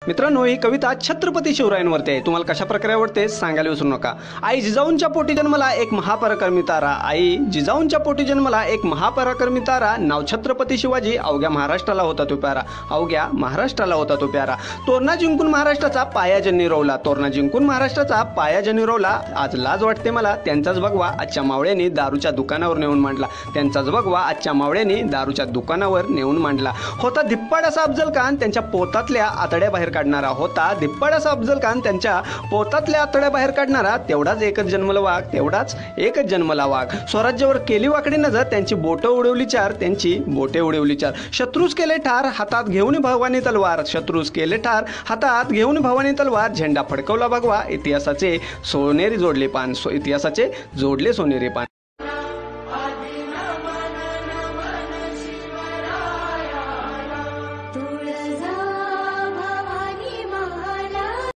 मित्रांनो, ही कविता छत्रपती शिवरायांवरती आहे। तुम्हाला कशा प्रकारे आवडते सांगायला विसरू नका। आई जिजाऊंच्या पोटी जन्मला एक महापराक्रमी तारा, आई जिजाऊंच्या पोटी जन्मला एक महापराक्रमी तारा, नाव छत्रपती शिवाजी, अवघ्या महाराष्ट्राला होता तो प्यारा, अवघ्या महाराष्ट्राला होता तो प्यारा। तोरणा जिंकून महाराष्ट्राचा पाया ज्यांनी रोवला, तोरणा जिंकून महाराष्ट्राचा पाया ज्यांनी रोवला, आज लाज वाटते मला त्यांचाच भगवा आजच्या मावळ्यांनी दारूच्या दुकानावर नेऊन मांडला, त्यांचाच भगवा आजच्या मावळ्यांनी दारूच्या दुकानावर नेऊन मांडला। होता धिप्पाड असा अफजल खान त्यांच्या पोतातल्या आतड्या बाहेर काढणारा, होता धिप्पाड असा अफजल खान त्यांच्या पोतातल्या आतड्या बाहेर काढणारा, तेवढाच एकच जन्मला वाघ, तेवढाच एकच जन्मला वाघ। स्वराज्यावर केली वाकडी नजर, त्यांची बोटं उडवली चार, त्यांची बोटे उडवली चार। शत्रूस केले ठार, हातात घेऊन भवानी तलवार, शत्रूस केले ठार, हातात घेऊन भवानी तलवार, झेंडा फडकवला भगवा, इतिहासाचे सोनेरी जोडले पान, इतिहासाचे जोडले सोनेरी पान।